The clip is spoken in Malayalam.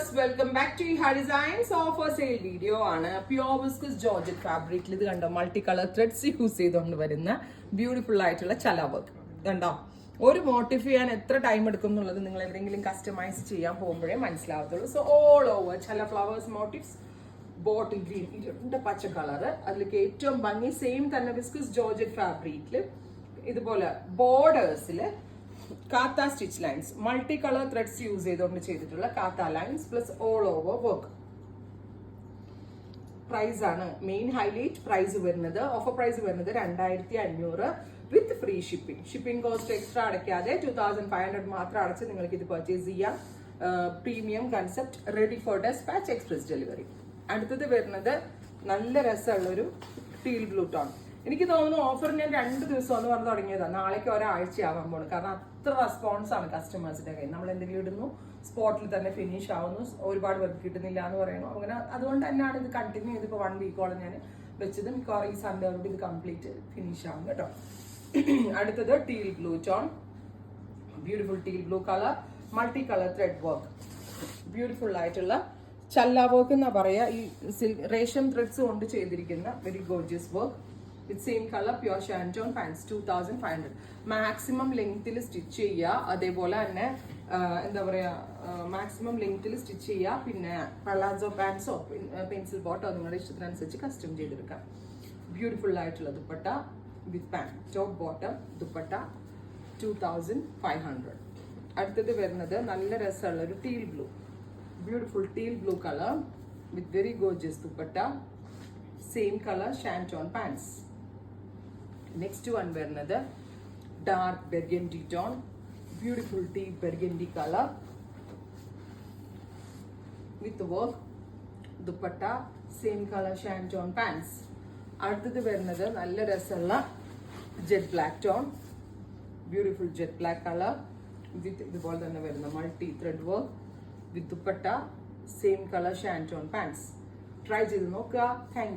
Viewers, welcome back to Iha Designs. Offer sale video ആണ്. പ്യോർ വിസ്കസ് ജോർജറ്റ് ഫാബ്രിക്കിൽ ഇത് കണ്ടോ, മൾട്ടി കളർ ത്രെഡ്സ് യൂസ് ചെയ്തുകൊണ്ട് വരുന്ന ബ്യൂട്ടിഫുൾ ആയിട്ടുള്ള ചല വർക്ക് കണ്ടോ. ഒരു മോട്ടിഫ് ചെയ്യാൻ എത്ര ടൈം എടുക്കും എന്നുള്ളത് നിങ്ങൾ എവിടെയെങ്കിലും കസ്റ്റമൈസ് ചെയ്യാൻ പോകുമ്പോഴേ മനസ്സിലാവത്തുള്ളൂ. സോ ഓൾ ഓവർ ചല ഫ്ലവേഴ്സ് മോട്ടിവ്സ്, ബോട്ടിൽ ഗ്രീൻ, ഇരുണ്ട പച്ച കളറ്, അതിലേക്ക് ഏറ്റവും ഭംഗി സെയിം തന്നെ വിസ്കസ് ജോർജറ്റ് ഫാബ്രിക്കിൽ ഇതുപോലെ ബോർഡേഴ്സിൽ kantha stitch lines, multi colour threads use ചെയ്തുകൊണ്ട് ചെയ്തിട്ടുള്ള kantha lines plus all over work. Price ആണ് മെയിൻ ഹൈലൈറ്റ്. പ്രൈസ് വരുന്നത്, ഓഫർ പ്രൈസ് വരുന്നത് 2500 with free shipping. Shipping cost extra അടയ്ക്കാതെ 2500 മാത്രം അടച്ച് നിങ്ങൾക്ക് ഇത് പർച്ചേസ് ചെയ്യാം. Premium concept, ready for dispatch, express delivery. അടുത്തത് വരുന്നത് നല്ല രസമുള്ളൊരു ടീൽ ബ്ലൂ ടോൺ. എനിക്ക് തോന്നുന്നു ഓഫർ ഞാൻ 2 ദിവസം എന്ന് പറഞ്ഞ് തുടങ്ങിയതാണ്. നാളേക്ക് ഒരാഴ്ചയാവാൻ പോകണം. കാരണം അത്ര റെസ്പോൺസ് ആണ് കസ്റ്റമേഴ്സിന്റെ കയ്യിൽ. നമ്മൾ എന്തെങ്കിലും ഇടുന്നു, സ്പോട്ടിൽ തന്നെ ഫിനിഷ് ആവുന്നു, ഒരുപാട് വർക്ക് കിട്ടുന്നില്ല എന്ന് പറയുന്നു. അങ്ങനെ അതുകൊണ്ട് തന്നെയാണ് ഇത് കണ്ടിന്യൂ ചെയ്തിപ്പോൾ 1 വീക്കോളം ഞാൻ വെച്ചത്. മിക്കവാറും ഈ സൺഡേയോട് ഇത് കംപ്ലീറ്റ് ഫിനിഷ് ആവും കേട്ടോ. അടുത്തത് teal blue tone, beautiful teal blue colour, multi colour thread work, beautiful ആയിട്ടുള്ള ചല്ല വർക്ക് എന്നാ പറയാ. ഈ റേഷൻ ത്രെഡ്സ് കൊണ്ട് ചെയ്തിരിക്കുന്ന very gorgeous work with same colour, pure shantoon pants. 2500 maximum ലെങ്ത്തിൽ സ്റ്റിച്ച് ചെയ്യുക. അതേപോലെ തന്നെ എന്താ പറയാ, മാക്സിമം ലെങ്ത്തിൽ സ്റ്റിച്ച് ചെയ്യുക. പിന്നെ പലാസോ പാൻസോ പെൻസിൽ ബോട്ടോ നിങ്ങളുടെ ഇഷ്ടത്തിനനുസരിച്ച് കസ്റ്റം ചെയ്തെടുക്കാം. ബ്യൂട്ടിഫുൾ ആയിട്ടുള്ള dupatta with pant, top bottom dupatta 2500. അടുത്തത് വരുന്നത് നല്ല രസമുള്ള ഒരു teal blue, beautiful teal blue colour with very gorgeous dupatta, same colour shantoon pants. Next one വരുന്നത് dark burgundy tone, beautiful deep burgundy colour with work dupatta, same colour shantoon pants. അടുത്തത് വരുന്നത് നല്ല രസമുള്ള jet black tone, beautiful jet black colour with ഇതുപോലെ തന്നെ വരുന്ന multi thread work with dupatta, same colour shantoon pants. Try ചെയ്ത് നോക്കുക. Thank you.